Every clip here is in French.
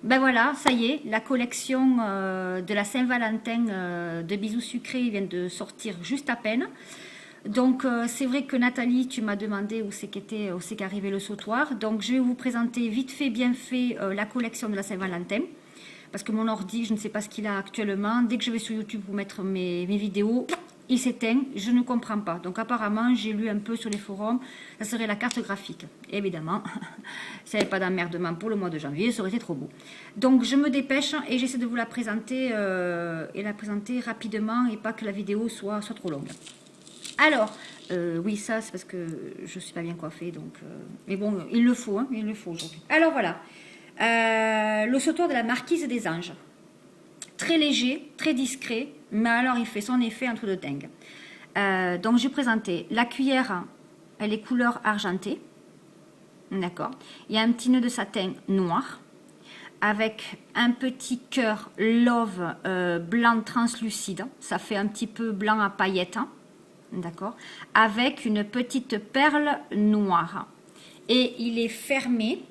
Ben voilà, ça y est, la collection de la Saint-Valentin de Bisous Sucrés vient de sortir juste à peine. Donc c'est vrai que Nathalie, tu m'as demandé où c'est qu'arrivait le sautoir. Donc je vais vous présenter vite fait, bien fait la collection de la Saint-Valentin. Parce que mon ordi, je ne sais pas ce qu'il a actuellement. Dès que je vais sur YouTube pour mettre mes vidéos, il s'éteint. Je ne comprends pas. Donc apparemment, j'ai lu un peu sur les forums, ça serait la carte graphique. Évidemment, s'il n'y avait pas d'emmerdement pour le mois de janvier, ça aurait été trop beau. Donc je me dépêche et j'essaie de vous la présenter et la présenter rapidement et pas que la vidéo soit trop longue. Alors, oui, ça c'est parce que je ne suis pas bien coiffée, donc. Mais bon, il le faut, hein, il le faut aujourd'hui. Alors voilà, le sautoir de la marquise des anges. Très léger, très discret, mais alors il fait son effet un truc de dingue. Donc je vais présenter la cuillère, elle est couleur argentée. D'accord. Il y a un petit nœud de satin noir avec un petit cœur love blanc translucide. Ça fait un petit peu blanc à paillettes. Hein. D'accord. Avec une petite perle noire. Et il est fermé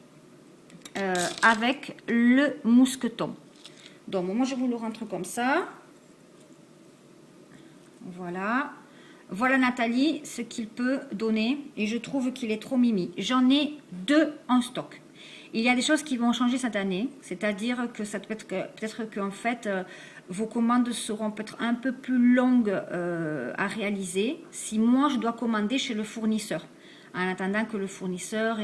avec le mousqueton. Donc, moi, je vous le rentre comme ça. Voilà. Voilà, Nathalie, ce qu'il peut donner. Et je trouve qu'il est trop mimi. J'en ai 2 en stock. Il y a des choses qui vont changer cette année. C'est-à-dire que ça peut-être qu'en fait, vos commandes seront peut-être un peu plus longues à réaliser. Si moi, je dois commander chez le fournisseur. En attendant que le fournisseur,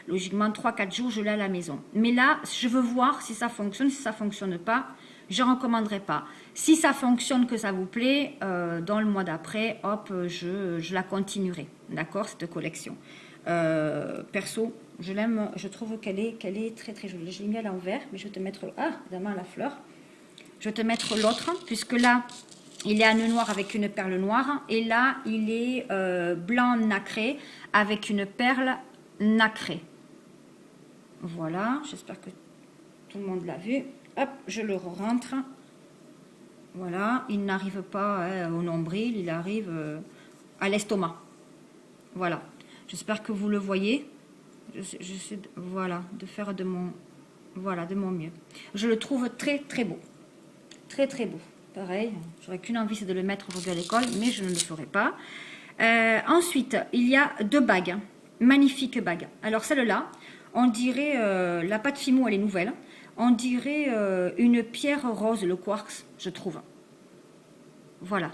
logiquement, 3-4 jours, je l'ai à la maison. Mais là, je veux voir si ça fonctionne. Si ça ne fonctionne pas, je ne recommanderai pas. Si ça fonctionne, que ça vous plaît, dans le mois d'après, hop, je la continuerai. D'accord, cette collection. Perso, je l'aime, je trouve qu'elle est très très jolie. Je l'ai mis à l'envers, mais je vais te mettre, évidemment la fleur. Je vais te mettre l'autre, puisque là, il est à nœud noir avec une perle noire. Et là, il est blanc nacré avec une perle nacrée. Voilà, j'espère que tout le monde l'a vu. Hop, je le rentre. Voilà, il n'arrive pas au nombril, il arrive à l'estomac. Voilà, j'espère que vous le voyez. J'essaie voilà, de faire de mon mieux. Je le trouve très très beau. Très très beau. Pareil, j'aurais qu'une envie, c'est de le mettre aujourd'hui à l'école, mais je ne le ferai pas. Ensuite, il y a 2 bagues. Magnifiques bagues. Alors celle-là, on dirait, la pâte Fimo, elle est nouvelle. On dirait une pierre rose, le quartz, je trouve. Voilà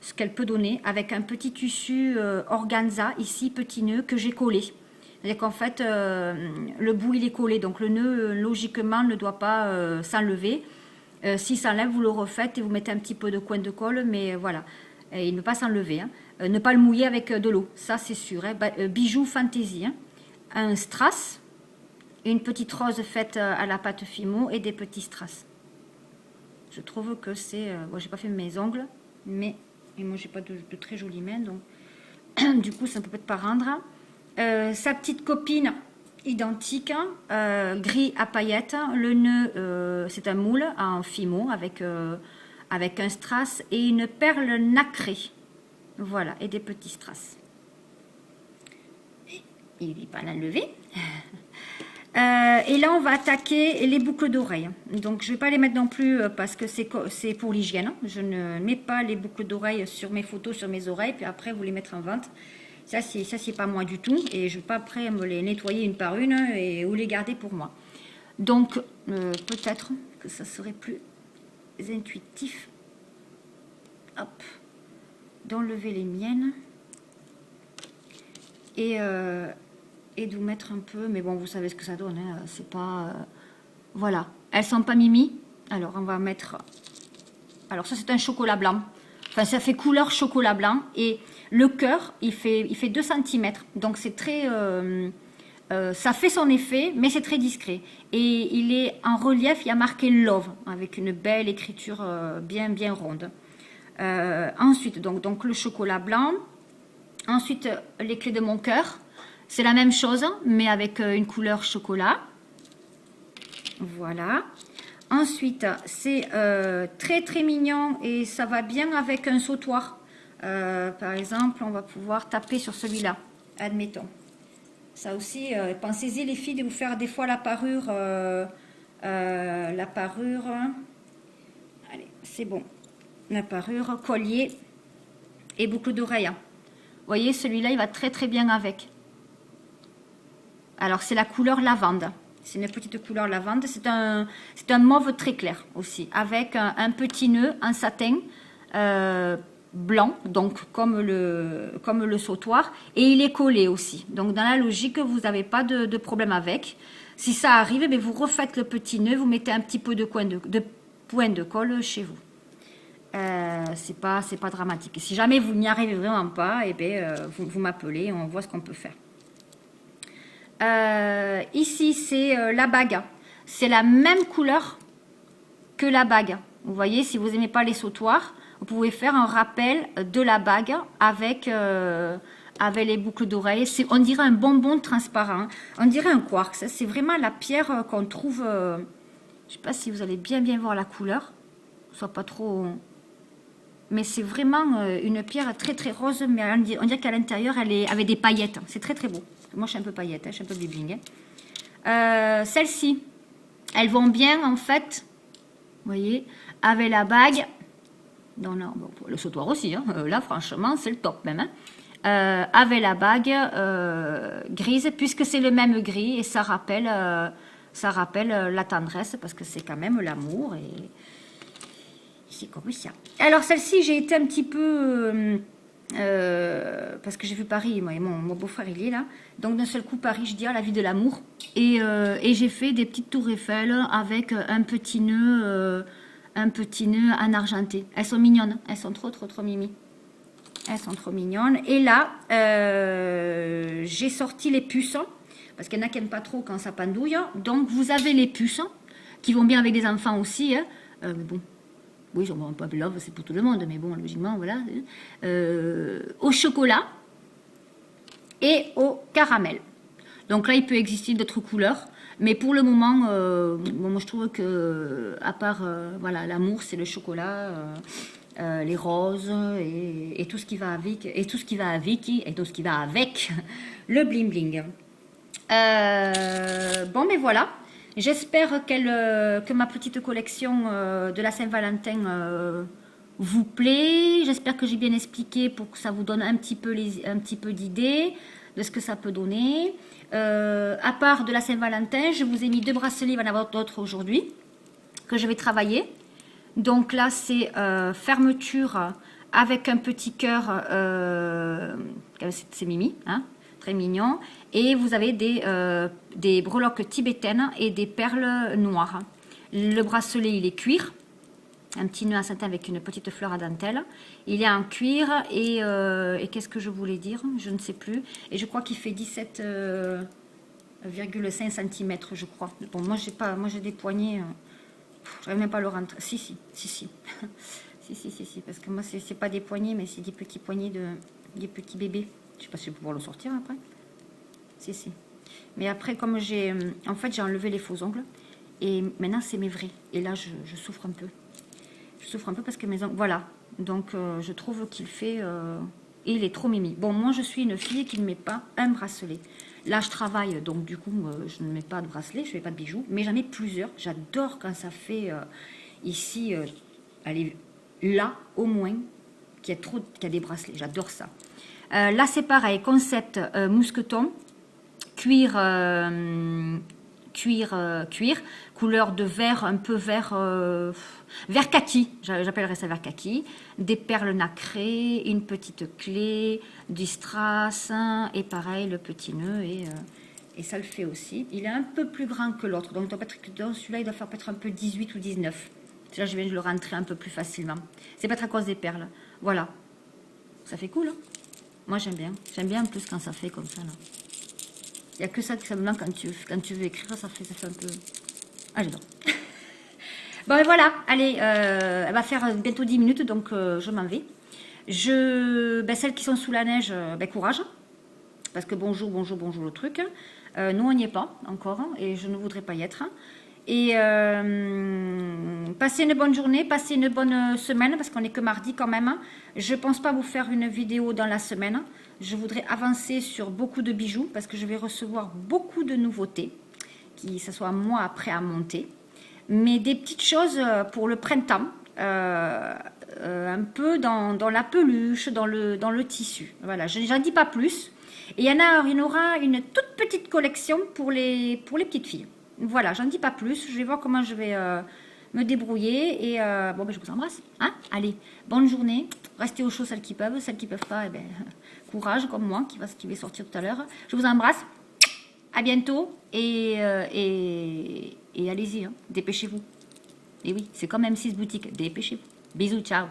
ce qu'elle peut donner avec un petit tissu organza, ici, petit nœud, que j'ai collé. C'est-à-dire qu'en fait, le bout, il est collé, donc le nœud, logiquement, ne doit pas s'enlever. Si ça enlève, vous le refaites et vous mettez un petit peu de coin de colle, mais voilà, il ne peut pas s'enlever. Hein. Ne pas le mouiller avec de l'eau, ça c'est sûr. Hein. Bijou fantaisie, hein. Un strass, une petite rose faite à la pâte Fimo et des petits strass. Je trouve que c'est... bon, j'ai pas fait mes ongles, mais et moi j'ai pas de très jolies mains, donc du coup ça ne peut peut-être pas rendre. Sa petite copine identique, gris à paillettes. Le nœud, c'est un moule en Fimo avec un strass et une perle nacrée. Voilà, et des petits strass. Il n'est pas l'enlever. Et là, on va attaquer les boucles d'oreilles. Donc, je ne vais pas les mettre non plus parce que c'est pour l'hygiène. Je ne mets pas les boucles d'oreilles sur mes photos, sur mes oreilles, puis après, vous les mettre en vente. Ça, c'est pas moi du tout. Et je ne vais pas après me les nettoyer une par une ou les garder pour moi. Donc, peut-être que ça serait plus intuitif. Hop. D'enlever les miennes. Et de vous mettre un peu, mais bon, vous savez ce que ça donne, hein, c'est pas... voilà, elles sont pas mimi. Alors, on va mettre... Alors, ça, c'est un chocolat blanc. Enfin, ça fait couleur chocolat blanc. Et le cœur, il fait 2 cm. Donc, c'est très... ça fait son effet, mais c'est très discret. Et il est en relief, il y a marqué Love, avec une belle écriture bien ronde. Ensuite, donc, le chocolat blanc. Ensuite, les clés de mon cœur. C'est la même chose, mais avec une couleur chocolat. Voilà. Ensuite, c'est très très mignon et ça va bien avec un sautoir. Par exemple, on va pouvoir taper sur celui-là, admettons. Ça aussi, pensez-y les filles, de vous faire des fois la parure la parure, allez, c'est bon. La parure, collier et boucle d'oreille. Vous voyez, celui-là, il va très très bien avec. Alors, c'est la couleur lavande. C'est une petite couleur lavande. C'est un mauve très clair aussi, avec un petit nœud en satin blanc, donc comme le sautoir. Et il est collé aussi. Donc, dans la logique, vous n'avez pas de problème avec. Si ça arrive, eh bien, vous refaites le petit nœud, vous mettez un petit peu de point de colle chez vous. C'est pas dramatique. Si jamais vous n'y arrivez vraiment pas, eh bien, vous m'appelez, on voit ce qu'on peut faire. Ici, c'est la bague. C'est la même couleur que la bague. Vous voyez, si vous n'aimez pas les sautoirs, vous pouvez faire un rappel de la bague avec les boucles d'oreilles. On dirait un bonbon transparent. On dirait un quartz. C'est vraiment la pierre qu'on trouve. Je ne sais pas si vous allez bien voir la couleur. Soit pas trop... Mais c'est vraiment une pierre très très rose, mais on dirait qu'à l'intérieur, elle est avec des paillettes. C'est très très beau. Moi, je suis un peu paillette, je suis un peu bling. Celles-ci, elles vont bien en fait, vous voyez, avec la bague. Bon, le sautoir aussi, hein. Là franchement, c'est le top même. Avec la bague grise, puisque c'est le même gris et ça rappelle la tendresse, parce que c'est quand même l'amour et... C'est comme ça. Alors celle-ci, j'ai été un petit peu... parce que j'ai vu Paris, moi, et mon beau-frère, il est là. Donc d'un seul coup, Paris, je dis, la vie de l'amour. Et j'ai fait des petites tours Eiffel avec un petit nœud en argenté. Elles sont mignonnes. Elles sont trop mimi. Elles sont trop mignonnes. Et là, j'ai sorti les puces. Parce qu'il y en a qui n'aiment pas trop quand ça pendouille. Donc vous avez les puces qui vont bien avec les enfants aussi. Hein. Mais bon. Oui, un peu love, c'est pour tout le monde, mais bon, logiquement, voilà. Au chocolat et au caramel. Donc là, il peut exister d'autres couleurs, mais pour le moment, moi je trouve que, à part voilà, l'amour, c'est le chocolat, les roses et tout ce qui va avec, et tout ce qui va avec le bling bling. Bon, mais voilà. J'espère que ma petite collection de la Saint-Valentin vous plaît. J'espère que j'ai bien expliqué pour que ça vous donne un petit peu d'idées de ce que ça peut donner. À part de la Saint-Valentin, je vous ai mis 2 bracelets, il va y en avoir d'autres aujourd'hui, que je vais travailler. Donc là, c'est fermeture avec un petit cœur, c'est Mimi, hein, très mignon. Et vous avez des breloques tibétaines et des perles noires. Le bracelet, il est cuir. Un petit nœud à satin avec une petite fleur à dentelle. Il est en cuir et qu'est-ce que je voulais dire? Je ne sais plus. Et je crois qu'il fait 17,5 cm, je crois. Bon, moi, j'ai des poignets. Je n'arrive même pas à le rentrer. Si. si, parce que moi, c'est pas des poignets, mais c'est des petits poignets des petits bébés. Je ne sais pas si je vais pouvoir le sortir après. Si. Mais après, comme j'ai enlevé les faux ongles. Et maintenant, c'est mes vrais. Et là, je souffre un peu. Je souffre un peu parce que mes ongles... Voilà. Donc, je trouve qu'il fait... Et il est trop mimi. Bon, moi, je suis une fille qui ne met pas un bracelet. Là, je travaille. Donc, du coup, je ne mets pas de bracelet. Je ne fais pas de bijoux. Mais j'en ai plusieurs. J'adore quand ça fait... ici, allez, là, au moins, qu'il y a des bracelets. J'adore ça. Là, c'est pareil. Concept mousqueton. Cuir, couleur de vert, un peu vert kaki, j'appellerais ça vert kaki, des perles nacrées, une petite clé, du strass, et pareil, le petit nœud, et ça le fait aussi. Il est un peu plus grand que l'autre, donc celui-là, il doit faire peut-être un peu 18 ou 19. Là, je viens de le rentrer un peu plus facilement. C'est peut-être à cause des perles. Voilà. Ça fait cool, hein? Moi, j'aime bien. J'aime bien en plus quand ça fait comme ça, là. Il n'y a que ça me manque quand tu veux écrire, ça fait un peu... Ah, j'adore. Bon, et voilà, allez, elle va faire bientôt 10 minutes, donc je m'en vais. Celles qui sont sous la neige, courage. Parce que bonjour le truc. Nous, on n'y est pas encore, et je ne voudrais pas y être. Et passez une bonne journée, passez une bonne semaine, parce qu'on n'est que mardi quand même. Je ne pense pas vous faire une vidéo dans la semaine. Je voudrais avancer sur beaucoup de bijoux, parce que je vais recevoir beaucoup de nouveautés, qui ce soit moi après à monter. mais des petites choses pour le printemps, un peu dans la peluche, dans le tissu. Voilà, je n'en dis pas plus. Et il y en aura une toute petite collection pour les petites filles. Voilà, j'en dis pas plus. Je vais voir comment je vais me débrouiller. Et bon, ben, je vous embrasse. Hein, allez, bonne journée. Restez au chaud celles qui peuvent. Celles qui peuvent pas, eh ben, courage comme moi qui vais sortir tout à l'heure. Je vous embrasse. À bientôt. Et allez-y, hein, dépêchez-vous. Et oui, c'est comme M6 Boutique. Dépêchez-vous. Bisous, ciao.